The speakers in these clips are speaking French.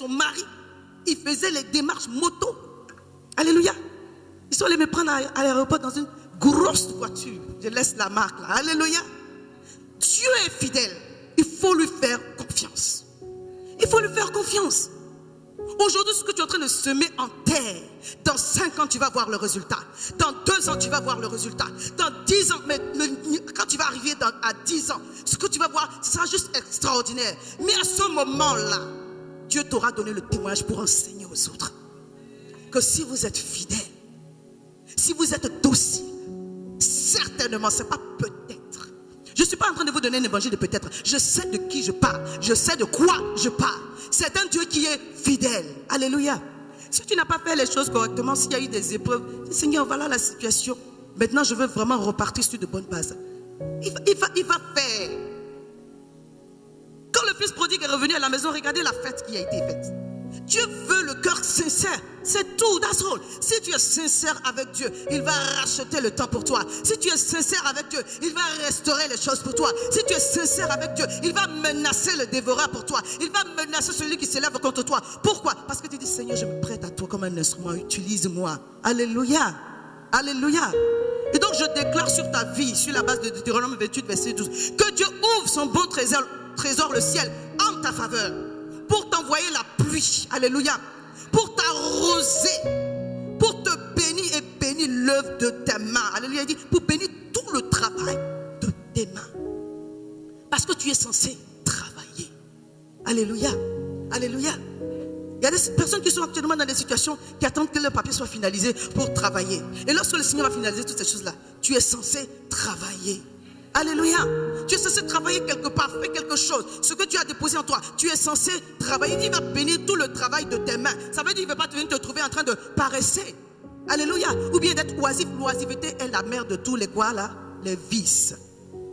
son mari, il faisait les démarches moto. Alléluia. Ils sont allés me prendre à l'aéroport dans une grosse voiture. Je laisse la marque là. Alléluia. Dieu est fidèle. Il faut lui faire confiance. Il faut lui faire confiance. Aujourd'hui, ce que tu es en train de semer en terre, dans 5 ans, tu vas voir le résultat. Dans 2 ans, tu vas voir le résultat. Dans 10 ans, mais quand tu vas arriver à 10 ans, ce que tu vas voir, ce sera juste extraordinaire. Mais à ce moment-là, Dieu t'aura donné le témoignage pour enseigner aux autres. Que si vous êtes fidèle, si vous êtes docile, certainement, ce n'est pas peut-être. Je ne suis pas en train de vous donner un évangile de peut-être. Je sais de qui je parle. Je sais de quoi je parle. C'est un Dieu qui est fidèle. Alléluia. Si tu n'as pas fait les choses correctement, s'il y a eu des épreuves, Seigneur, voilà la situation. Maintenant, je veux vraiment repartir sur de bonnes bases. Il va faire. Quand le fils prodigue est revenu à la maison, regardez la fête qui a été faite. Dieu veut le cœur sincère. C'est tout, that's all. Si tu es sincère avec Dieu, il va racheter le temps pour toi. Si tu es sincère avec Dieu, il va restaurer les choses pour toi. Si tu es sincère avec Dieu, il va menacer le dévoreur pour toi. Il va menacer celui qui s'élève contre toi. Pourquoi? Parce que tu dis, Seigneur, je me prête à toi comme un instrument. Utilise-moi. Alléluia. Alléluia. Et donc je déclare sur ta vie, sur la base de Deutéronome 28, verset 12, que Dieu ouvre son bon trésor, le ciel, en ta faveur, pour t'envoyer la pluie. Alléluia. Pour t'arroser, pour te bénir et bénir l'œuvre de tes mains. Alléluia. Il dit, pour bénir tout le travail de tes mains. Parce que tu es censé travailler. Alléluia. Alléluia. Il y a des personnes qui sont actuellement dans des situations qui attendent que leur papier soit finalisé pour travailler. Et lorsque le Seigneur va finaliser toutes ces choses-là, tu es censé travailler. Alléluia. Tu es censé travailler quelque part, faire quelque chose. Ce que tu as déposé en toi, tu es censé travailler. Il va bénir tout le travail de tes mains. Ça veut dire qu'il ne va pas venir te trouver en train de paresser. Alléluia. Ou bien d'être oisif. L'oisiveté est la mère de tous les quoi là? Les vices.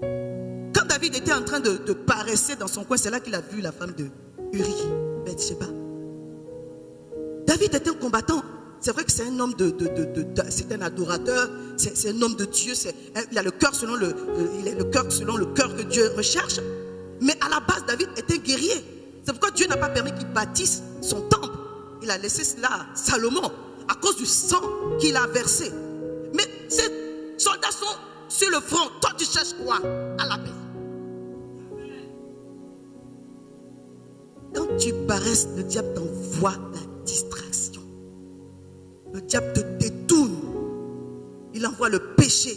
Quand David était en train de paresser dans son coin, c'est là qu'il a vu la femme de Uri, Bathsheba. David était un combattant. C'est vrai que c'est un homme c'est un adorateur, c'est un homme de Dieu, il a le cœur selon le cœur que Dieu recherche. Mais à la base, David était guerrier. C'est pourquoi Dieu n'a pas permis qu'il bâtisse son temple. Il a laissé cela à Salomon à cause du sang qu'il a versé. Mais ces soldats sont sur le front. Toi, tu cherches quoi? À la paix. Quand tu paresses, le diable t'envoie la distraction. Le diable te détourne. Il envoie le péché.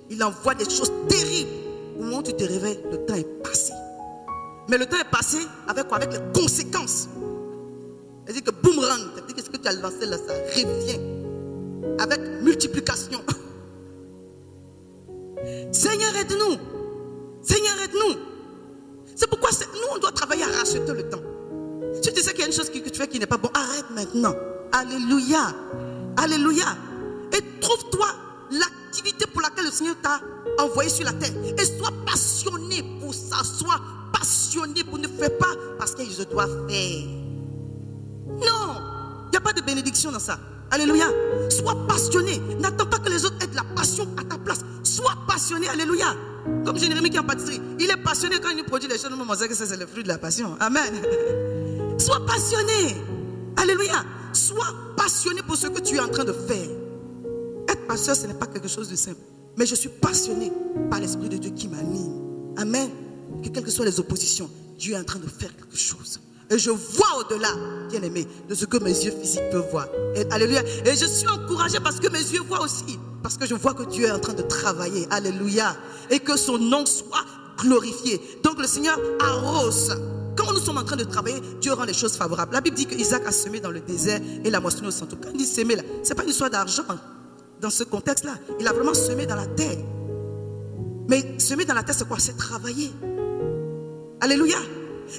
Il envoie des choses terribles. Au moment où tu te réveilles, le temps est passé. Mais le temps est passé avec quoi? Avec les conséquences. C'est-à-dire que boomerang, c'est-à-dire que ce que tu as lancé là, ça revient. Avec multiplication. Seigneur, aide-nous. Seigneur, aide-nous. C'est pourquoi nous, on doit travailler à racheter le temps. Si tu sais qu'il y a une chose que tu fais qui n'est pas bon, arrête maintenant. Alléluia. Alléluia. Et trouve-toi l'activité pour laquelle le Seigneur t'a envoyé sur la terre. Et sois passionné pour ça. Sois passionné pour ne faire pas parce que je dois faire. Non. Il n'y a pas de bénédiction dans ça. Alléluia. Sois passionné. N'attends pas que les autres aient de la passion à ta place. Sois passionné. Alléluia. Comme Jérémie qui est en pâtisserie. Il est passionné quand il nous produit les choses. Nous, on sait que ça, c'est le fruit de la passion. Amen. Sois passionné. Alléluia. Sois passionné pour ce que tu es en train de faire. Être pasteur, ce n'est pas quelque chose de simple. Mais je suis passionné par l'Esprit de Dieu qui m'anime. Amen. Que quelles que soient les oppositions, Dieu est en train de faire quelque chose. Et je vois au-delà, bien aimé, de ce que mes yeux physiques peuvent voir. Et, alléluia. Et je suis encouragé parce que mes yeux voient aussi. Parce que je vois que Dieu est en train de travailler. Alléluia. Et que son nom soit glorifié. Donc le Seigneur arrose. Quand nous sommes en train de travailler, Dieu rend les choses favorables. La Bible dit qu'Isaac a semé dans le désert et l'a moissonné au centre. Quand il dit semer là, ce n'est pas une histoire d'argent dans ce contexte-là. Il a vraiment semé dans la terre. Mais semer dans la terre, c'est quoi? C'est travailler. Alléluia.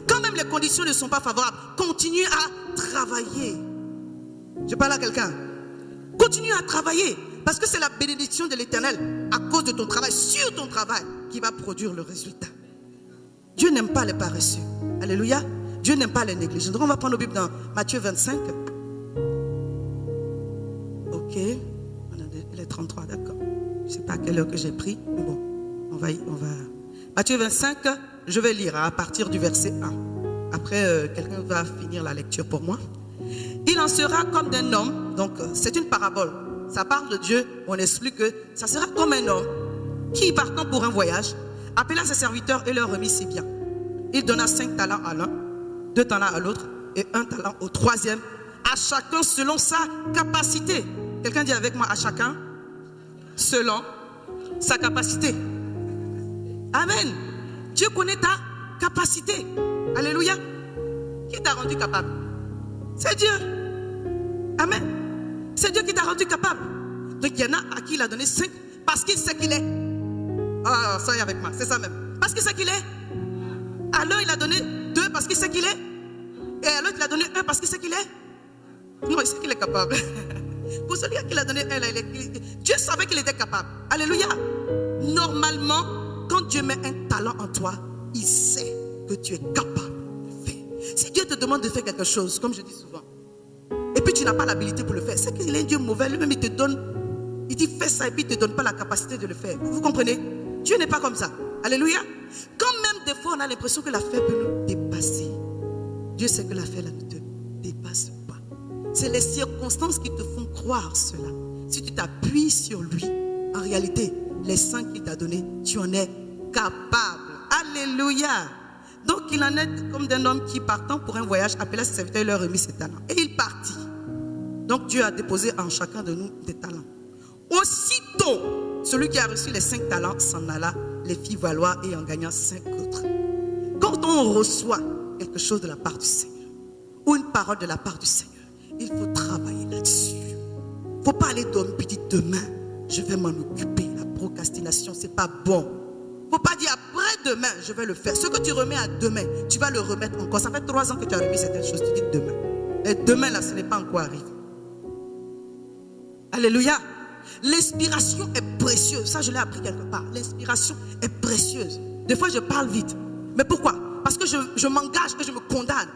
Quand même les conditions ne sont pas favorables, continue à travailler. Je parle à quelqu'un. Continue à travailler. Parce que c'est la bénédiction de l'Éternel à cause de ton travail, sur ton travail, qui va produire le résultat. Dieu n'aime pas les paresseux. Alléluia. Dieu n'aime pas les négligents. Donc on va prendre nos Bibles dans Matthieu 25. Ok. Il est 33, d'accord. Je ne sais pas à quelle heure que j'ai pris. Mais bon, on va. Matthieu 25, je vais lire à partir du verset 1. Après, quelqu'un va finir la lecture pour moi. Il en sera comme d'un homme. Donc, c'est une parabole. Ça parle de Dieu. On explique que ça sera comme un homme qui, partant pour un voyage, appela ses serviteurs et leur remit ses biens. Il donna 5 talents à l'un, 2 talents à l'autre et 1 talent au troisième, à chacun selon sa capacité. Quelqu'un dit avec moi, à chacun selon sa capacité. Amen. Dieu connaît ta capacité. Alléluia. Qui t'a rendu capable? C'est Dieu. Amen. C'est Dieu qui t'a rendu capable. Donc il y en a à qui il a donné 5 parce qu'il sait qu'il est. Ah, soyez avec moi, c'est ça même. Parce qu'il sait qu'il est. À l'un il a donné 2 parce qu'il sait qu'il est. Et à l'autre il a donné 1 parce qu'il sait qu'il est. Non, il sait qu'il est capable. Pour celui à qui il a donné 1, Dieu savait qu'il était capable. Alléluia. Normalement, quand Dieu met un talent en toi, il sait que tu es capable de faire. Si Dieu te demande de faire quelque chose, comme je dis souvent, et puis tu n'as pas l'habilité pour le faire, c'est qu'il est un Dieu mauvais. Lui-même, il te donne, il dit fais ça et puis il ne te donne pas la capacité de le faire. Vous comprenez? Dieu n'est pas comme ça. Alléluia. Quand même des fois, on a l'impression que l'affaire peut nous dépasser. Dieu sait que l'affaire là ne te dépasse pas. C'est les circonstances qui te font croire cela. Si tu t'appuies sur lui, en réalité, les 5 qu'il t'a donnés, tu en es capable. Alléluia. Donc il en est comme d'un homme qui, partant pour un voyage, appela ses serviteurs et leur remit ses talents. Et il partit. Donc Dieu a déposé en chacun de nous des talents. Aussitôt, celui qui a reçu les 5 talents s'en alla, les fit valoir et en gagna 5 autres. Quand on reçoit quelque chose de la part du Seigneur, ou une parole de la part du Seigneur, il faut travailler là-dessus. Il ne faut pas aller dormir et dire demain, je vais m'en occuper. La procrastination, ce n'est pas bon. Il ne faut pas dire après demain, je vais le faire. Ce que tu remets à demain, tu vas le remettre encore. Ça fait 3 ans que tu as remis certaines choses, tu dis demain. Et demain, là, ce n'est pas encore arrivé. Alléluia. L'inspiration est précieuse. Ça, je l'ai appris quelque part. L'inspiration est précieuse. Des fois, je parle vite. Mais pourquoi? Parce que je m'engage et je me condamne.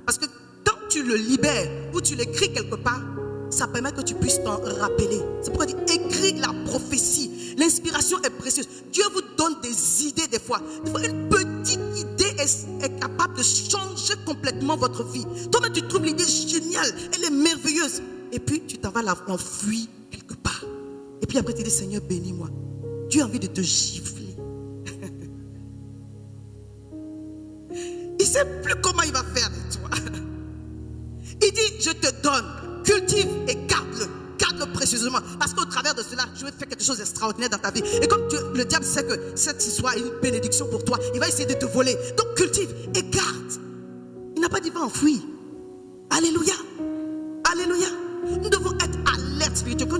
Parce que quand tu le libères ou tu l'écris quelque part, ça permet que tu puisses t'en rappeler. C'est pourquoi il dit écris la prophétie. L'inspiration est précieuse. Dieu vous donne des idées des fois. Des fois, une petite idée est capable de changer complètement votre vie. Toi-même, tu trouves l'idée géniale. Elle est merveilleuse. Et puis, tu t'en vas l'enfuir quelque part. Et puis après, tu dis, Seigneur, bénis-moi. Dieu a envie de te gifler. Il ne sait plus comment il va faire avec toi. Il dit, je te donne, cultive et garde-le. Garde-le précieusement. Parce qu'au travers de cela, je vais faire quelque chose d'extraordinaire dans ta vie. Et comme le diable sait que cette histoire est une bénédiction pour toi, il va essayer de te voler. Donc cultive et garde. Il n'a pas dit va enfouir. Alléluia. Alléluia. Nous devons être alertes spirituellement.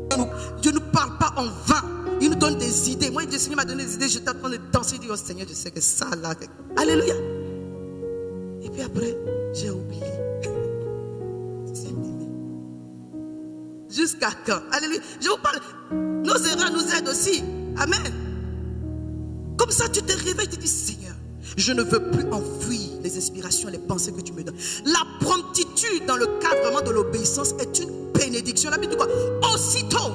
Quand Dieu ne nous parle pas en vain. Il nous donne des idées. Moi, le Seigneur m'a donné des idées. J'étais en train de danser. Je dis, oh Seigneur, je sais que ça là. Alléluia. Et puis après, j'ai oublié. Jusqu'à quand? Alléluia. Je vous parle. Nos erreurs nous aident aussi. Amen. Comme ça, tu te réveilles, tu te dis, Seigneur, je ne veux plus enfuir les inspirations, les pensées que tu me donnes. La promptitude dans le cadre vraiment de l'obéissance est une bénédiction. La Bible dit quoi? Aussitôt,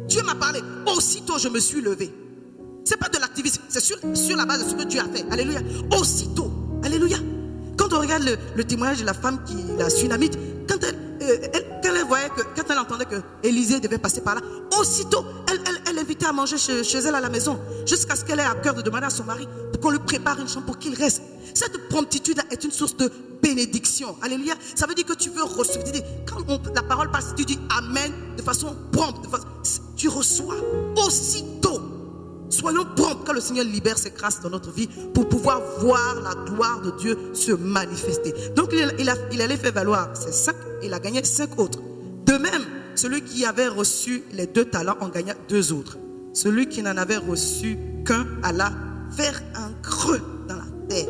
Dieu m'a parlé. Aussitôt, je me suis levé. Ce n'est pas de l'activisme, c'est sur la base de ce que Dieu a fait. Alléluia. Aussitôt. Alléluia. Quand on regarde le témoignage de la femme qui la Sunamite, quand elle voyait que, quand elle entendait que Élisée devait passer par là, aussitôt, elle invitait à manger chez elle à la maison, jusqu'à ce qu'elle ait à cœur de demander à son mari pour qu'on lui prépare une chambre pour qu'il reste. Cette promptitude est une source de bénédiction. Alléluia. Ça veut dire que tu veux recevoir. Quand la parole passe, tu dis Amen de façon prompte. Tu reçois aussitôt. Soyons prompts quand le Seigneur libère ses grâces dans notre vie pour pouvoir voir la gloire de Dieu se manifester. Donc il allait faire valoir ses 5 et il a gagné 5 autres. De même, celui qui avait reçu les 2 talents en gagna 2 autres. Celui qui n'en avait reçu qu'un alla faire un creux dans la terre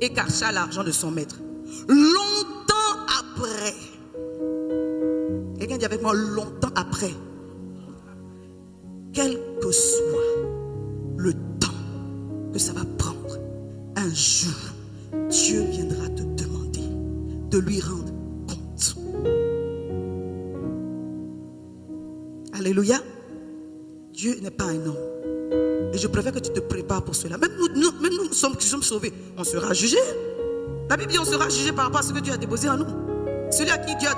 et cacha l'argent de son maître. Longtemps après, quelqu'un dit avec moi, longtemps après, quel que soit le temps que ça va prendre, un jour, Dieu viendra te demander de lui rendre compte. Alléluia. Dieu n'est pas un homme. Et je préfère que tu te prépares pour cela. Même nous qui sommes sauvés, on sera jugé. La Bible dit on sera jugé par rapport à ce que Dieu a déposé en nous. Celui à qui Dieu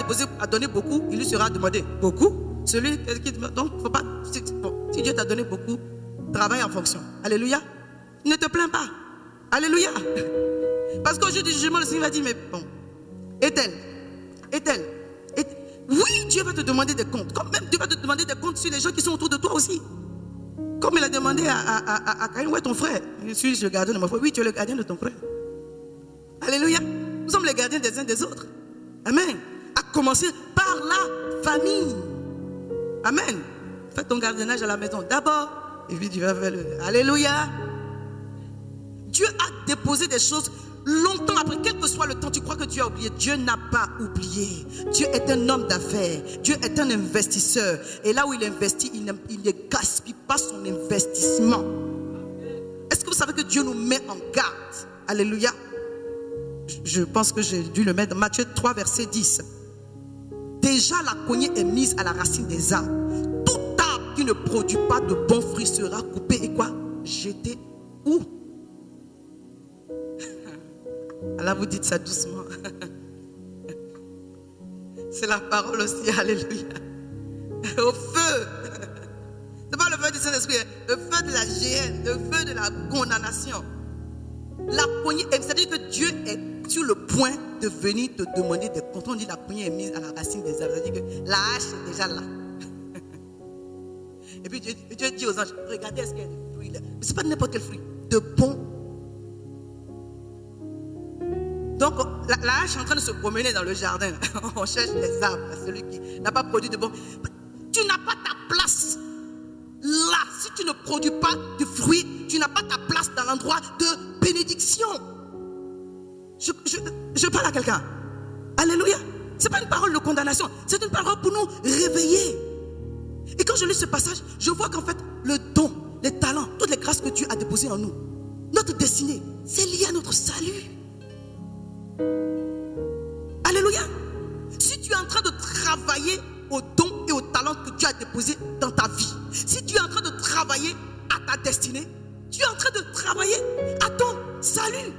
a donné beaucoup, il lui sera demandé beaucoup. Celui qui donc faut pas. Bon, si Dieu t'a donné beaucoup, travaille en fonction. Alléluia. Ne te plains pas. Alléluia. Parce qu'au jour du jugement, le Seigneur va dire, mais bon, est-elle. Oui, Dieu va te demander des comptes. Comme même Dieu va te demander des comptes sur les gens qui sont autour de toi aussi. Comme il a demandé à Caïn, où est ton frère? Suis-je le gardien de mon frère? Oui, tu es le gardien de ton frère. Alléluia. Nous sommes les gardiens des uns des autres. Amen. À commencer par la famille. Amen. Fais ton gardiennage à la maison d'abord. Et puis tu vas faire le... Alléluia. Dieu a déposé des choses longtemps après, quel que soit le temps. Tu crois que Dieu a oublié? Dieu n'a pas oublié. Dieu est un homme d'affaires. Dieu est un investisseur. Et là où il investit, il ne gaspille pas son investissement. Est-ce que vous savez que Dieu nous met en garde? Alléluia. Je pense que j'ai dû le mettre. Matthieu 3, verset 10. Déjà la cognée est mise à la racine des arbres. Tout arbre qui ne produit pas de bons fruits sera coupé et quoi? Jeté où? Là vous dites ça doucement. C'est la parole aussi. Alléluia. Au feu. C'est pas le feu du Saint-Esprit, le feu de la géhenne, le feu de la condamnation. La poignée, c'est-à-dire que Dieu est sur le point de venir te demander des comptes. On dit la poignée est mise à la racine des arbres. C'est-à-dire que la hache est déjà là. Et puis Dieu dit aux anges, regardez, est-ce qu'il y a des fruits là? Mais ce n'est pas n'importe quel fruit, de bons. Donc la hache est en train de se promener dans le jardin. On cherche les arbres, celui qui n'a pas produit de bons. Tu n'as pas ta place là. Si tu ne produis pas de fruits, tu n'as pas ta place dans l'endroit de bénédiction. Je parle à quelqu'un. Alléluia. Ce n'est pas une parole de condamnation, c'est une parole pour nous réveiller. Et quand je lis ce passage, je vois qu'en fait, le don, les talents, toutes les grâces que Dieu a déposées en nous, notre destinée, c'est lié à notre salut. Alléluia. Si tu es en train de travailler aux dons et aux talents que Dieu a déposés dans ta vie, si tu es en train de travailler à ta destinée, tu es en train de travailler à ton salut.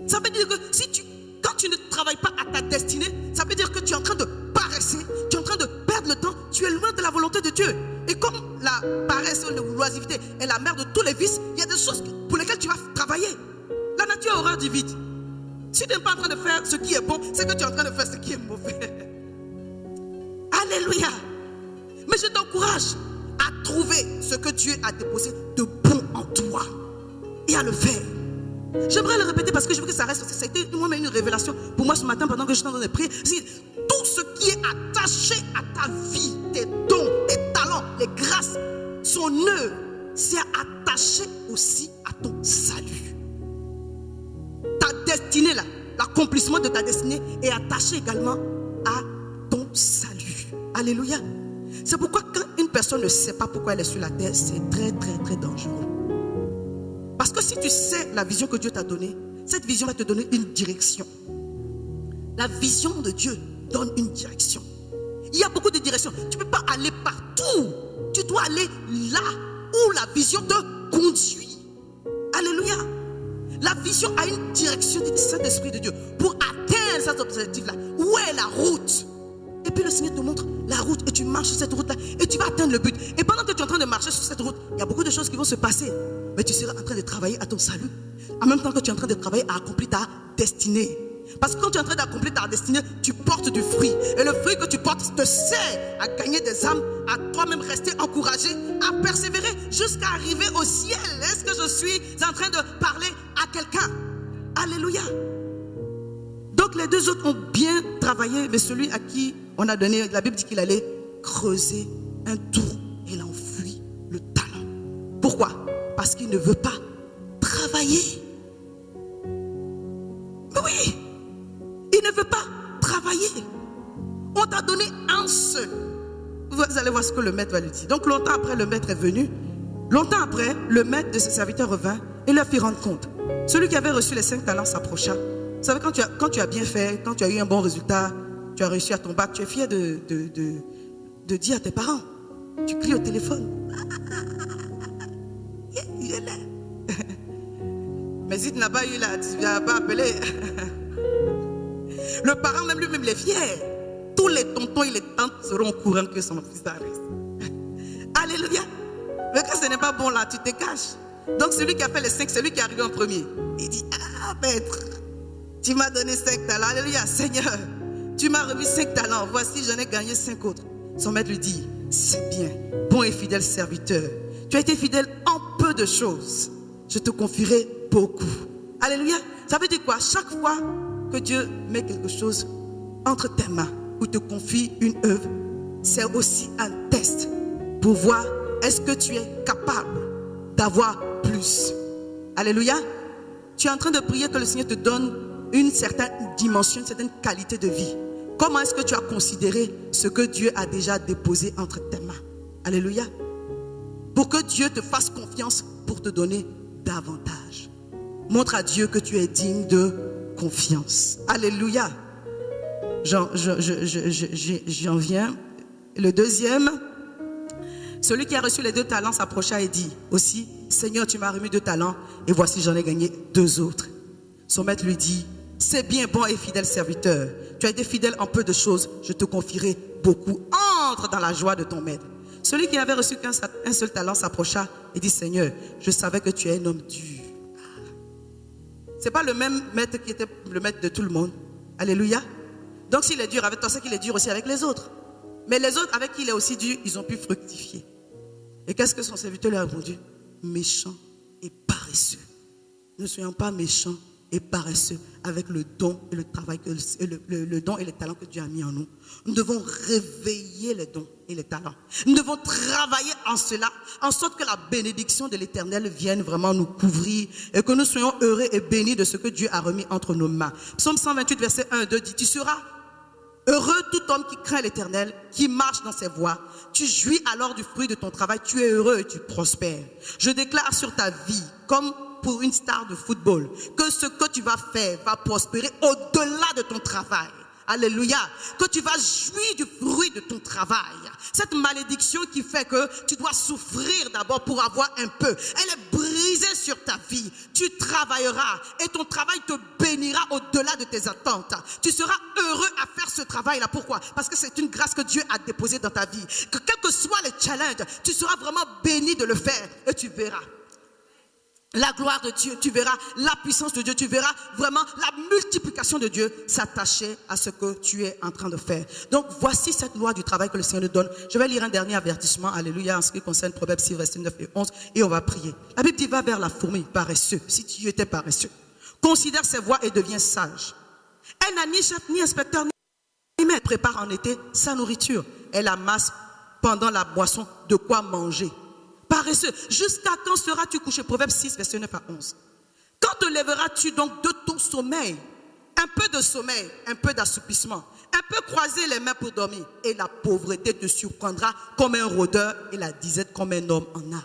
Ça veut dire que quand tu ne travailles pas à ta destinée, ça veut dire que tu es en train de paresser, tu es en train de perdre le temps, tu es loin de la volonté de Dieu. Et comme la paresse ou l'oisiveté est la mère de tous les vices, il y a des choses pour lesquelles tu vas travailler. La nature a horreur du vide. Si tu n'es pas en train de faire ce qui est bon, c'est que tu es en train de faire ce qui est mauvais. Alléluia. Mais je t'encourage à trouver ce que Dieu a déposé de bon en toi et à le faire. J'aimerais le répéter parce que je veux que ça reste aussi. Ça a été moi-même une révélation pour moi ce matin pendant que j'étais en train de prier. Tout ce qui est attaché à ta vie, tes dons, tes talents, les grâces, son œuvre, c'est attaché aussi à ton salut. Ta destinée là, l'accomplissement de ta destinée est attaché également à ton salut. Alléluia. C'est pourquoi quand une personne ne sait pas pourquoi elle est sur la terre, c'est très très très dangereux. Parce que si tu sais la vision que Dieu t'a donnée, cette vision va te donner une direction. La vision de Dieu donne une direction. Il y a beaucoup de directions. Tu ne peux pas aller partout. Tu dois aller là où la vision te conduit. Alléluia. La vision a une direction du Saint-Esprit de Dieu pour atteindre cet objectif-là. Où est la route? Et puis le Seigneur te montre la route et tu marches sur cette route-là et tu vas atteindre le but. Et pendant que tu es en train de marcher sur cette route, il y a beaucoup de choses qui vont se passer. Mais tu seras en train de travailler à ton salut. En même temps que tu es en train de travailler à accomplir ta destinée. Parce que quand tu es en train d'accomplir ta destinée, tu portes du fruit. Et le fruit que tu portes te sert à gagner des âmes, à toi-même rester encouragé, à persévérer jusqu'à arriver au ciel. Est-ce que je suis en train de parler à quelqu'un? Alléluia. Donc les deux autres ont bien travaillé, mais celui à qui on a donné, la Bible dit qu'il allait creuser un trou et il a enfui le talent. Pourquoi? Parce qu'il ne veut pas travailler. Mais oui, il ne veut pas travailler. On t'a donné un seul. Vous allez voir ce que le maître va lui dire. Donc longtemps après, le maître est venu. Longtemps après, le maître de ses serviteurs revint et leur fit rendre compte. Celui qui avait reçu les 5 talents s'approcha. Vous savez, quand tu as bien fait, quand tu as eu un bon résultat, tu as réussi à ton bac, tu es fier de dire à tes parents. Tu cries au téléphone. Il est là. Mais si tu n'as pas eu là, tu ne vas pas appeler. Le parent même lui-même, il est fier. Tous les tontons et les tantes seront au courant que son fils arrive. Alléluia. Mais quand ce n'est pas bon là, tu te caches. Donc celui qui a fait les 5, c'est lui qui est arrivé en premier. Il dit, ah maître, tu m'as donné 5 talents. Alléluia. Seigneur, tu m'as remis 5 talents. Voici, j'en ai gagné 5 autres. Son maître lui dit, c'est bien, bon et fidèle serviteur. Tu as été fidèle en peu de choses. Je te confierai beaucoup. Alléluia. Ça veut dire quoi? Chaque fois que Dieu met quelque chose entre tes mains ou te confie une œuvre, c'est aussi un test pour voir est-ce que tu es capable d'avoir plus. Alléluia. Tu es en train de prier que le Seigneur te donne une certaine dimension, une certaine qualité de vie. Comment est-ce que tu as considéré ce que Dieu a déjà déposé entre tes mains? Alléluia. Pour que Dieu te fasse confiance pour te donner davantage. Montre à Dieu que tu es digne de confiance. Alléluia. J'en viens. Le deuxième, celui qui a reçu les 2 talents s'approcha et dit aussi, Seigneur, tu m'as remis 2 talents et voici j'en ai gagné 2 autres. Son maître lui dit, c'est bien, bon et fidèle serviteur. Tu as été fidèle en peu de choses, je te confierai beaucoup. Entre dans la joie de ton maître. Celui qui n'avait reçu qu'un seul talent s'approcha et dit, Seigneur, je savais que tu es un homme dur. Ce n'est pas le même maître qui était le maître de tout le monde. Alléluia. Donc s'il est dur avec toi, c'est qu'il est dur aussi avec les autres. Mais les autres avec qui il est aussi dur, ils ont pu fructifier. Et qu'est-ce que son serviteur lui a répondu? Méchant et paresseux. Ne soyons pas méchants et paresseux avec le don et le travail, le don et les talents que Dieu a mis en nous. Nous devons réveiller les dons et les talents. Nous devons travailler en cela, en sorte que la bénédiction de l'Éternel vienne vraiment nous couvrir et que nous soyons heureux et bénis de ce que Dieu a remis entre nos mains. Psaume 128, verset 1 et 2 dit, tu seras heureux tout homme qui craint l'Éternel, qui marche dans ses voies. Tu jouis alors du fruit de ton travail, tu es heureux et tu prospères. Je déclare sur ta vie, comme pour une star de football, que ce que tu vas faire va prospérer au-delà de ton travail. Alléluia. Que tu vas jouir du fruit de ton travail. Cette malédiction qui fait que tu dois souffrir d'abord pour avoir un peu, elle est brisée sur ta vie. Tu travailleras et ton travail te bénira au-delà de tes attentes. Tu seras heureux à faire ce travail-là. Pourquoi? Parce que c'est une grâce que Dieu a déposée dans ta vie. Que quels que soient les challenges, tu seras vraiment béni de le faire et tu verras la gloire de Dieu, tu verras la puissance de Dieu, tu verras vraiment la multiplication de Dieu s'attacher à ce que tu es en train de faire. Donc voici cette loi du travail que le Seigneur nous donne. Je vais lire un dernier avertissement, alléluia, en ce qui concerne Proverbes 6, versets 9 et 11, et on va prier. La Bible dit, va vers la fourmi, paresseux, si tu étais paresseux. Considère ses voies et deviens sage. Elle n'a ni chef, ni inspecteur, ni maître. Prépare en été sa nourriture. Elle amasse pendant la boisson de quoi manger. Paresseux, jusqu'à quand seras-tu couché? Proverbe 6, verset 9 à 11. Quand te lèveras-tu donc de ton sommeil? Un peu de sommeil, un peu d'assoupissement, un peu croiser les mains pour dormir. Et la pauvreté te surprendra comme un rôdeur et la disette comme un homme en âge.